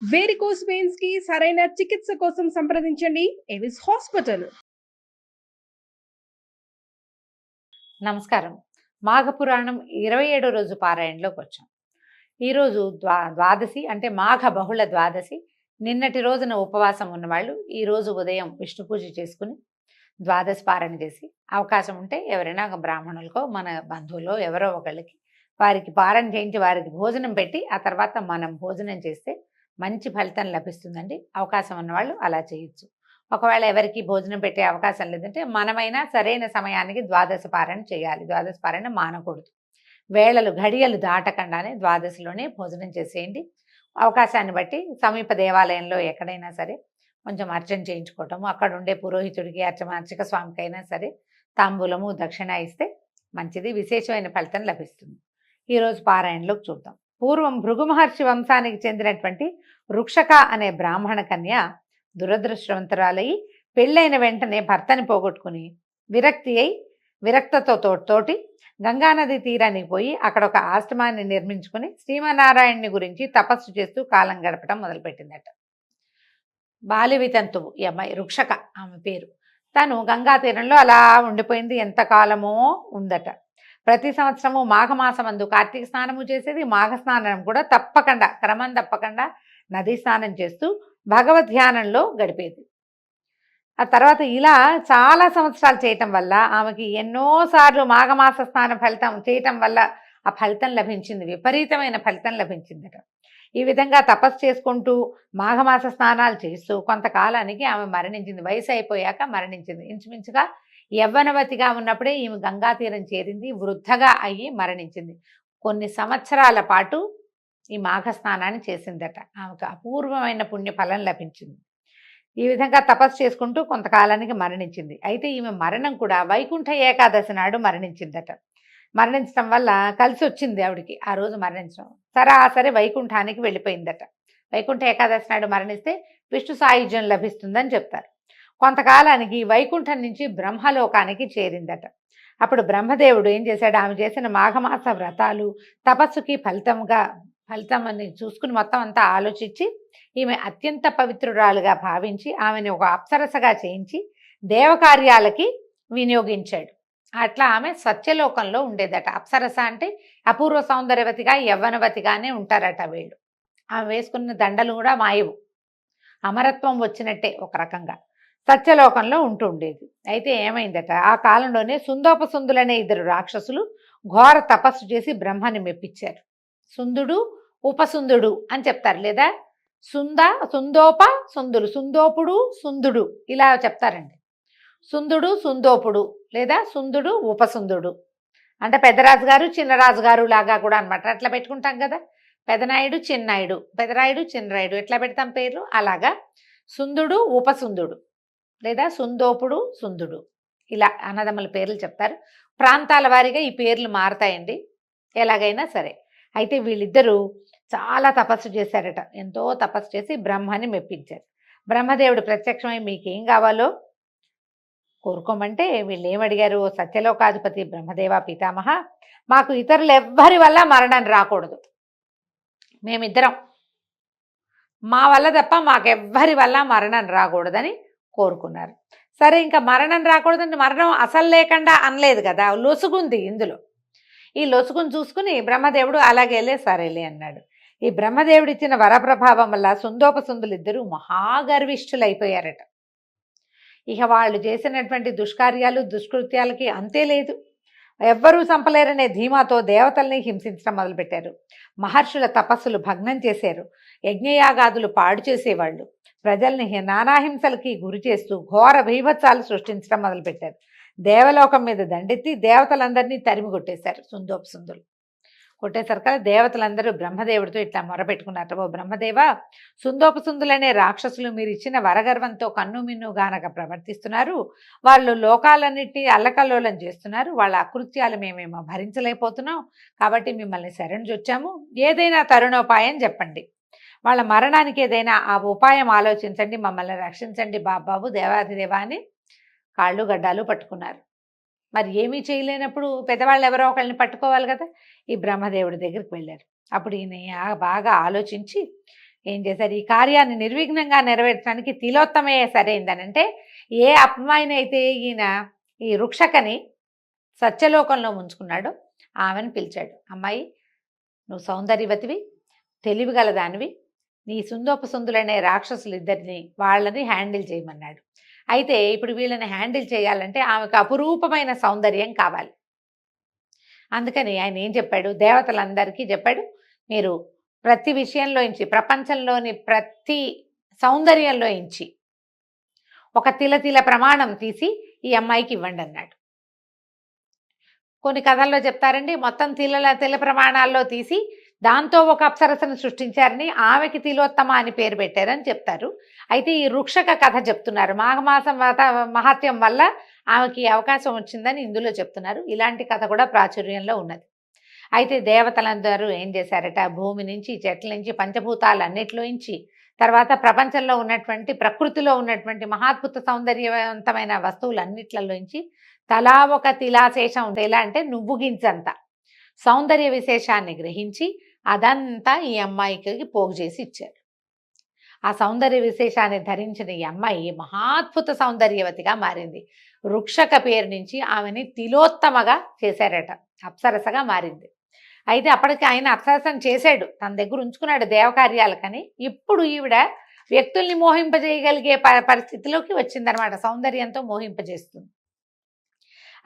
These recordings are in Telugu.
వేరికోస్ వెయిన్స్ కి సరైన చికిత్స కోసం సంప్రదించండి ఎవిస్ హాస్పిటల్. నమస్కారం. మాఘపురాణం 27 రోజు పారాయణలోకి వచ్చాం. ఈరోజు ద్వాదశి అంటే మాఘ బహుళ ద్వాదశి. నిన్నటి రోజున ఉపవాసం ఉన్నవాళ్ళు ఈరోజు ఉదయం విష్ణు పూజ చేసుకుని ద్వాదశి పారాయణ చేసి అవకాశం ఉంటే ఎవరైనా ఒక బ్రాహ్మణులకో మన బంధువులో ఎవరో ఒకళ్ళకి వారికి పారాయణ చేయించి వారికి భోజనం పెట్టి ఆ తర్వాత మనం భోజనం చేస్తే మంచి ఫలితం లభిస్తుందండి. అవకాశం ఉన్నవాళ్ళు అలా చేయొచ్చు. ఒకవేళ ఎవరికి భోజనం పెట్టే అవకాశం లేదంటే మనమైనా సరైన సమయానికి ద్వాదశి పారాయణ చేయాలి. ద్వాదశి పారాయణ మానకూడదు. వేళలు ఘడియలు దాటకుండానే ద్వాదశిలోనే భోజనం చేసేయండి. అవకాశాన్ని బట్టి సమీప దేవాలయంలో ఎక్కడైనా సరే కొంచెం అర్చన చేయించుకోవటము, అక్కడ ఉండే పురోహితుడికి అర్చక స్వామికి అయినా సరే తాంబూలము దక్షిణ ఇస్తే మంచిది, విశేషమైన ఫలితం లభిస్తుంది. ఈరోజు పారాయణలోకి చూద్దాం. పూర్వం భృగు మహర్షి వంశానికి చెందినటువంటి వృక్షక అనే బ్రాహ్మణ కన్య దురదృష్టవంతురాలయ్యి పెళ్ళైన వెంటనే భర్తని పోగొట్టుకుని విరక్తతోటి గంగానది తీరానికి పోయి అక్కడ ఒక ఆశ్రమాన్ని నిర్మించుకుని శ్రీమన్నారాయణుని గురించి తపస్సు చేస్తూ కాలం గడపడం మొదలుపెట్టిందట. బాలివితంతువు ఈ అమ్మాయి, వృక్షక ఆమె పేరు. తను గంగా తీరంలో అలా ఉండిపోయింది, ఎంతకాలమో ఉందట. ప్రతి సంవత్సరము మాఘమాసమందు కార్తీక స్నానము చేసేది. మాఘ స్నానం కూడా తప్పకుండా క్రమం తప్పకుండా నదీ స్నానం చేస్తూ భగవద్ ధ్యానంలో గడిపేది. ఆ తర్వాత ఇలా చాలా సంవత్సరాలు చేయటం వల్ల ఆమెకి ఎన్నోసార్లు మాఘమాస స్నాన ఫలితం చేయటం వల్ల ఆ ఫలితం లభించింది, విపరీతమైన ఫలితం లభించిందట. ఈ విధంగా తపస్సు చేసుకుంటూ మాఘమాస స్నానాలు చేస్తూ కొంతకాలానికి ఆమె మరణించింది. వయసు అయిపోయాక మరణించింది. ఇంచుమించుగా యవ్వనవతిగా ఉన్నప్పుడే ఈమె గంగా తీరం చేరింది. వృద్ధగా అయ్యి మరణించింది. కొన్ని సంవత్సరాల పాటు ఈ మాఘ స్నానాన్ని చేసిందట. ఆమెకు అపూర్వమైన పుణ్య ఫలం లభించింది. ఈ విధంగా తపస్సు చేసుకుంటూ కొంతకాలానికి మరణించింది. అయితే ఈమె మరణం కూడా వైకుంఠ ఏకాదశి నాడు మరణించిందట. మరణించడం వల్ల కలిసి వచ్చింది ఆవిడికి ఆ రోజు మరణించడం. సరాసరి వైకుంఠానికి వెళ్ళిపోయిందట. వైకుంఠ ఏకాదశి నాడు మరణిస్తే విష్ణు సాయుధ్యం లభిస్తుందని చెప్తారు. కొంతకాలానికి వైకుంఠం నుంచి బ్రహ్మలోకానికి చేరిందట. అప్పుడు బ్రహ్మదేవుడు ఏం చేశాడు, ఆమె చేసిన మాఘమాస వ్రతాలు తపస్సుకి ఫలితం అని చూసుకుని మొత్తం అంతా ఆలోచించి ఈమె అత్యంత పవిత్రురాలుగా భావించి ఆమెను ఒక అప్సరసగా చేయించి దేవకార్యాలకి వినియోగించాడు. అట్లా ఆమె సత్యలోకంలో ఉండేదట. అప్సరస అంటే అపూర్వ సౌందర్యవతిగా యవ్వనవతిగానే ఉంటారట వీళ్ళు. ఆమె వేసుకున్న దండలు కూడా మాయవు, అమరత్వం వచ్చినట్టే ఒక రకంగా సత్యలోకంలో ఉంటూ ఉండేది. అయితే ఏమైందట, ఆ కాలంలోనే సుందోపసుందులనే 2 రాక్షసులు ఘోర తపస్సు చేసి బ్రహ్మని మెప్పించారు. సుందుడు ఉపసుందుడు అని చెప్తారు, లేదా సుందోప సుందులు, సుందోపుడు సుందుడు ఇలా చెప్తారండి. సుందుడు సుందోపుడు లేదా సుందుడు ఉపసుందుడు అంటే పెద్దరాజు గారు చిన్నరాజు గారు లాగా కూడా అనమాట. అట్లా పెట్టుకుంటాం కదా, పెదనాయుడు చిన్నాయుడు, పెదరాయుడు చిన్నరాయుడు ఎట్లా పెడతాం పేర్లు, అలాగా సుందుడు ఉపసుందుడు లేదా సుందోపుడు సుందుడు ఇలా అన్నదమ్ముల పేర్లు చెప్తారు. ప్రాంతాల వారీగా ఈ పేర్లు మారతాయండి ఎలాగైనా సరే. అయితే వీళ్ళిద్దరూ చాలా తపస్సు చేశారట. ఎంతో తపస్సు చేసి బ్రహ్మని మెప్పించారు. బ్రహ్మదేవుడు ప్రత్యక్షమై మీకేం కావాలో కోరుకోమంటే వీళ్ళు ఏమడిగారు, సత్యలోకాధిపతి బ్రహ్మదేవ పితామహ, మాకు ఇతరులు ఎవ్వరి వల్ల మరణం రాకూడదు, మేమిద్దరం మా వల్ల తప్ప మాకెవ్వరి వల్ల మరణం రాకూడదని కోరుకున్నారు. సరే, ఇంకా మరణం రాకూడదంటే మరణం అసలు లేకుండా అనలేదు కదా, లొసుగుంది ఇందులో. ఈ లొసుగును చూసుకుని బ్రహ్మదేవుడు అలాగేలే సరేలే అన్నాడు. ఈ బ్రహ్మదేవుడు ఇచ్చిన వరప్రభావం వల్ల సుందోపసుందులిద్దరూ మహాగర్విష్ఠులైపోయారట. ఇక వాళ్ళు చేసినటువంటి దుష్కార్యాలు దుష్కృత్యాలకి అంతే లేదు. ఎవ్వరూ చంపలేరనే ధీమాతో దేవతల్ని హింసించడం మొదలుపెట్టారు. మహర్షుల తపస్సులు భగ్నం చేశారు. యజ్ఞయాగాదులు పాడు చేసేవాళ్ళు. ప్రజల్ని నానాహింసలకి గురి చేస్తూ ఘోర భీభత్సాలు సృష్టించడం మొదలుపెట్టారు. దేవలోకం మీద దండెత్తి దేవతలందరినీ తరిమి కొట్టేశారు. సుందోపసుందులు కొట్టేసరి కదా దేవతలందరూ బ్రహ్మదేవుడితో ఇట్లా మొరపెట్టుకున్నారు, ఓ బ్రహ్మదేవ, సుందోపసుందులనే రాక్షసులు మీరు ఇచ్చిన వరగర్వంతో కన్ను మిన్ను గానక ప్రవర్తిస్తున్నారు. వాళ్ళు లోకాలన్నిటినీ అల్లకల్లోలం చేస్తున్నారు. వాళ్ళ అకృత్యాలు మేమేమో భరించలేకపోతున్నాం. కాబట్టి మిమ్మల్ని శరణుజొచ్చాము. ఏదైనా తరుణోపాయం చెప్పండి. వాళ్ళ మరణానికి ఏదైనా ఆ ఉపాయం ఆలోచించండి, మమ్మల్ని రక్షించండి బాబాబు దేవాధిదేవా అని కాళ్ళు గడ్డాలు పట్టుకున్నారు. మరి ఏమీ చేయలేనప్పుడు పెద్దవాళ్ళు ఎవరో ఒకళ్ళని పట్టుకోవాలి కదా. ఈ బ్రహ్మదేవుడి దగ్గరికి వెళ్ళారు. అప్పుడు ఈయన బాగా ఆలోచించి ఏం చేశారు, ఈ కార్యాన్ని నిర్విఘ్నంగా నెరవేర్చడానికి తిలోత్తమే సరైందని. అంటే ఏ అమ్మాయినైతే ఈయన ఈ రుక్షకని సత్యలోకంలో ముంచుకున్నాడో ఆమెను పిలిచాడు. అమ్మాయి, నువ్వు సౌందర్యవతివి, తెలివిగల దానివి, నీ సుందోపసుందులనే రాక్షసులు ఇద్దరిని వాళ్ళని హ్యాండిల్ చేయమన్నాడు. అయితే ఇప్పుడు వీళ్ళని హ్యాండిల్ చేయాలంటే ఆమెకు అపురూపమైన సౌందర్యం కావాలి. అందుకని ఆయన ఏం చెప్పాడు, దేవతలందరికీ చెప్పాడు, మీరు ప్రతి విషయంలోంచి, ప్రపంచంలోని ప్రతి సౌందర్యంలోంచి ఒక తిల ప్రమాణం తీసి ఈ అమ్మాయికి ఇవ్వండి అన్నాడు. కొన్ని కథల్లో చెప్తారండి, మొత్తం తిల ప్రమాణాల్లో తీసి దాంతో ఒక అప్సరసను సృష్టించారని, ఆమెకి తిలోత్తమ అని పేరు పెట్టారని చెప్తారు. అయితే ఈ రుక్షక కథ చెప్తున్నారు, మాఘమాసం మహాత్యం వల్ల ఆమెకి అవకాశం వచ్చిందని ఇందులో చెప్తున్నారు. ఇలాంటి కథ కూడా ప్రాచుర్యంలో ఉన్నది. అయితే దేవతలందరూ ఏం చేశారట, భూమి నుంచి, చెట్ల నుంచి, పంచభూతాలన్నిటిలోంచి, తర్వాత ప్రపంచంలో ఉన్నటువంటి, ప్రకృతిలో ఉన్నటువంటి మహాద్భుత సౌందర్యవంతమైన వస్తువులన్నిట్లలోంచి తలా ఒక తిలాశేషం, ఎలా అంటే నువ్వు గింజంత సౌందర్య విశేషాన్ని గ్రహించి అదంతా ఈ అమ్మాయికి పోగు చేసి ఇచ్చారు. ఆ సౌందర్య విశేషాన్ని ధరించిన ఈ అమ్మాయి మహాద్భుత సౌందర్యవతిగా మారింది. రుక్షక పేరు నుంచి ఆమెని తిలోత్తమగా చేశారట, అప్సరసగా మారింది. అయితే అప్పటికి ఆయన అప్సరసను చేశాడు, తన దగ్గర ఉంచుకున్నాడు దేవకార్యాలకని. ఇప్పుడు ఈవిడ వ్యక్తుల్ని మోహింపజేయగలిగే పరిస్థితిలోకి వచ్చిందనమాట, సౌందర్యంతో మోహింపజేస్తుంది.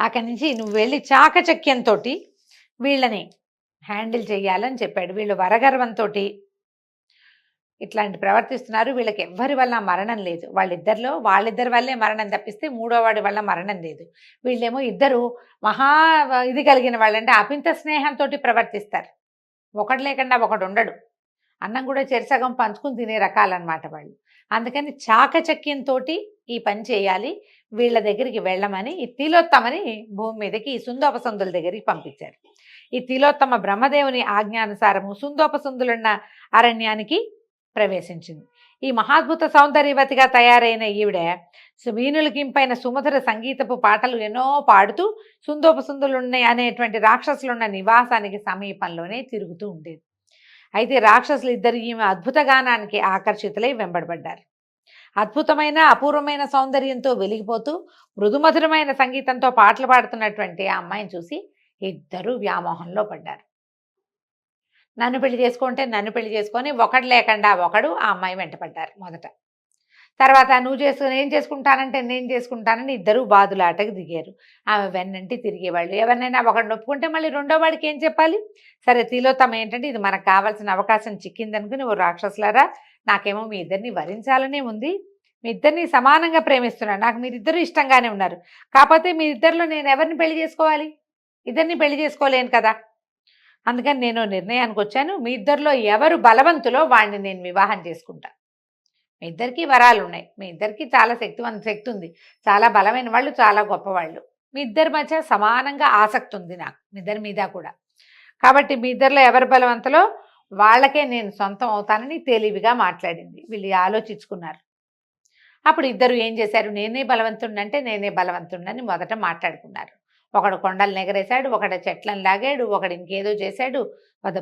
అక్కడి నుంచి నువ్వు వెళ్ళి చాకచక్యంతో వీళ్ళని హ్యాండిల్ చేయాలని చెప్పాడు. వీళ్ళు వరగర్వంతో ఇట్లాంటి ప్రవర్తిస్తున్నారు, వీళ్ళకి ఎవ్వరి వల్ల మరణం లేదు, వాళ్ళిద్దరి వల్లే మరణం తప్పిస్తే మూడో వాడి వల్ల మరణం లేదు. వీళ్ళేమో ఇద్దరు మహా ఇది కలిగిన వాళ్ళంటే అపింత స్నేహంతో ప్రవర్తిస్తారు, ఒకడు లేకుండా ఒకడు ఉండడు, అన్నం కూడా చెరిసగం పంచుకుని తినే రకాలన్నమాట వాళ్ళు. అందుకని చాకచక్యంతో ఈ పని చేయాలి, వీళ్ళ దగ్గరికి వెళ్ళమని ఈ తిలోత్తమని భూమి మీదకి ఈ సుందోపసుందుల దగ్గరికి పంపించారు. ఈ తిలోత్తమ బ్రహ్మదేవుని ఆజ్ఞానుసారము సుందోపసుందులున్న అరణ్యానికి ప్రవేశించింది. ఈ మహాద్భుత సౌందర్యవతిగా తయారైన ఈవిడ వీణులకింపైన సుమధుర సంగీతపు పాటలు ఎన్నో పాడుతూ సుందోపసుందులున్నాయి అనేటువంటి రాక్షసులున్న నివాసానికి సమీపంలోనే తిరుగుతూ ఉండేది. అయితే రాక్షసులు ఇద్దరు ఈమె అద్భుత గానానికి ఆకర్షితులై వెంబడబడ్డారు. అద్భుతమైన అపూర్వమైన సౌందర్యంతో వెలిగిపోతూ మృదుమధురమైన సంగీతంతో పాటలు పాడుతున్నటువంటి ఆ అమ్మాయిని చూసి ఇద్దరు వ్యామోహంలో పడ్డారు. నన్ను పెళ్లి చేసుకుంటే నన్ను పెళ్లి చేసుకొని ఒకడు లేకుండా ఒకడు ఆ అమ్మాయి వెంటపడ్డారు మొదట. తర్వాత నేను చేసుకుంటానంటే నేను చేసుకుంటానని ఇద్దరు బాదులాటకు దిగారు. ఆమె వెన్నంటి తిరిగేవాళ్ళు. ఎవరినైనా ఒకడిని ఒప్పుకుంటే మళ్ళీ రెండో వాడికి ఏం చెప్పాలి? సరే తిలోత్తమ ఏంటంటే ఇది మనకు కావాల్సిన అవకాశం చిక్కిందనుకుని, ఓ రాక్షసులారా, నాకేమో మీ ఇద్దరిని వరించాలనే ఉంది, మీ ఇద్దరిని సమానంగా ప్రేమిస్తున్నాను, నాకు మీరిద్దరూ ఇష్టంగానే ఉన్నారు, కాకపోతే మీరిద్దరిలో నేను ఎవరిని పెళ్లి చేసుకోవాలి? ఇద్దరిని పెళ్లి చేసుకోలేను కదా. అందుకని నేను నిర్ణయానికి వచ్చాను, మీ ఇద్దరిలో ఎవరు బలవంతులో వాడిని నేను వివాహం చేసుకుంటా. మీ ఇద్దరికీ వరాలు ఉన్నాయి, మీ ఇద్దరికీ చాలా శక్తి ఉంది, చాలా బలమైన వాళ్ళు, చాలా గొప్పవాళ్ళు, మీ ఇద్దరి మధ్య సమానంగా ఆసక్తి ఉంది నాకు, మీ ఇద్దరి మీద కూడా. కాబట్టి మీ ఇద్దరిలో ఎవరు బలవంతులో వాళ్ళకే నేను సొంతం అవుతానని తెలివిగా మాట్లాడింది. వీళ్ళు ఆలోచించుకున్నారు. అప్పుడు ఇద్దరు ఏం చేశారు, నేనే బలవంతుండంటే నేనే బలవంతుండని మొదట మాట్లాడుకున్నారు. ఒకడు కొండలు నెగరేశాడు, ఒకడు చెట్లను లాగాడు, ఒకడు ఇంకేదో చేశాడు,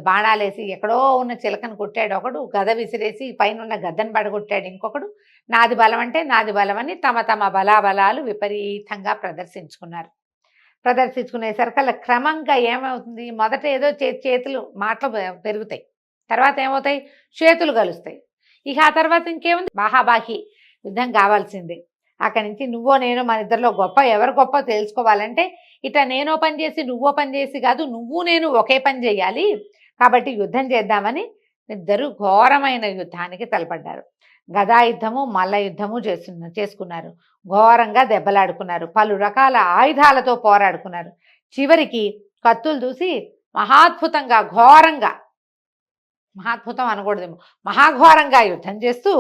బాణాలేసి ఎక్కడో ఉన్న చిలకను కొట్టాడు ఒకడు, గద విసిరేసి పైన ఉన్న గద్దను పడగొట్టాడు ఇంకొకడు. నాది బలం అంటే నాది బలమని తమ తమ బలాబలాలు విపరీతంగా ప్రదర్శించుకున్నారు. ప్రదర్శించుకునేసరికల్లా క్రమంగా ఏమవుతుంది, మొదట ఏదో చేతులు మాటలు పెరుగుతాయి, తర్వాత ఏమవుతాయి, చేతులు కలుస్తాయి. ఇక ఆ తర్వాత ఇంకేముంది, బాహాబాహి యుద్ధం కావాల్సిందే. అక్కడి నుంచి నువ్వో నేను మన ఇద్దరిలో ఎవరు గొప్ప తెలుసుకోవాలంటే ఇట్లా నేనో పని చేసి నువ్వో పని చేసి కాదు, నువ్వు నేను ఒకే పని చేయాలి, కాబట్టి యుద్ధం చేద్దామని ఇద్దరు ఘోరమైన యుద్ధానికి తలపడ్డారు. గదా యుద్ధము మల్ల యుద్ధము చేసుకున్నారు. ఘోరంగా దెబ్బలాడుకున్నారు, పలు రకాల ఆయుధాలతో పోరాడుకున్నారు. చివరికి కత్తులు చూసి మహాద్భుతంగా ఘోరంగా, మహాద్భుతం అనకూడదేమో, మహాఘోరంగా యుద్ధం చేస్తూ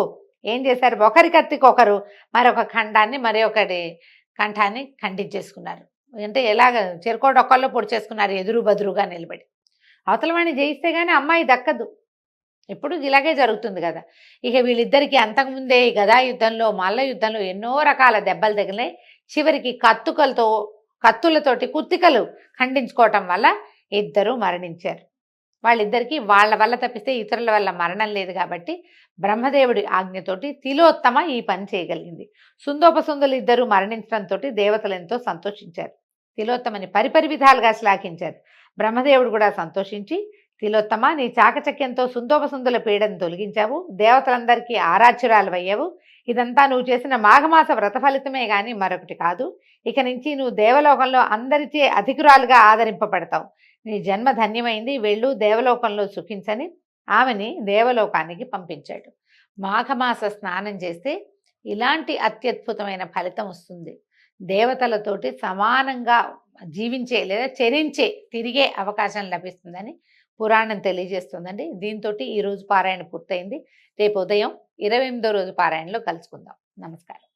ఏం చేశారు, ఒకరి కత్తికొకరు మరొక ఖండాన్ని మరొకటి కంఠాన్ని ఖండించేసుకున్నారు. అంటే ఎలాగ చెరుకోడొక్కల్లో పొడి చేసుకున్నారు, ఎదురు బదురుగా నిలబడి. అవతల వాడిని జయిస్తే కానీ అమ్మాయి దక్కదు, ఎప్పుడు ఇలాగే జరుగుతుంది కదా. ఇక వీళ్ళిద్దరికీ అంతకుముందే గదా యుద్ధంలో మల్ల యుద్ధంలో ఎన్నో రకాల దెబ్బలు తగిలాయి. చివరికి కత్తులతోటి కుత్తికలు ఖండించుకోవటం వల్ల ఇద్దరు మరణించారు. వాళ్ళిద్దరికీ వాళ్ళ వల్ల తప్పిస్తే ఇతరుల వల్ల మరణం లేదు కాబట్టి బ్రహ్మదేవుడి ఆజ్ఞతోటి తిలోత్తమ ఈ పని చేయగలిగింది. సుందోపసుందులు ఇద్దరు మరణించడంతో దేవతలు ఎంతో సంతోషించారు. తిలోత్తమని పరిపరి విధాలుగా శ్లాఘించారు. బ్రహ్మదేవుడు కూడా సంతోషించి, తిలోత్తమ, నీ చాకచక్యంతో సుందోపసుందుల పీడను తొలగించావు, దేవతలందరికీ ఆరాధ్యురాలవయ్యావు. ఇదంతా నువ్వు చేసిన మాఘమాస వ్రత ఫలితమే గాని మరొకటి కాదు. ఇక నుంచి నువ్వు దేవలోకంలో అందరిచే అధికురాలుగా ఆదరింపబడతావు. నీ జన్మ ధన్యమైంది, వెళ్ళు, దేవలోకంలో సుఖించని ఆమెని దేవలోకానికి పంపించాడు. మాఘమాస స్నానం చేస్తే ఇలాంటి అత్యద్భుతమైన ఫలితం వస్తుంది. దేవతలతోటి సమానంగా జీవించే లేదా చరించే తిరిగే అవకాశం లభిస్తుందని పురాణం తెలియజేస్తుందండి. దీంతో ఈరోజు పారాయణ పూర్తయింది. రేపు ఉదయం 28వ రోజు పారాయణలో కలుసుకుందాం. నమస్కారం.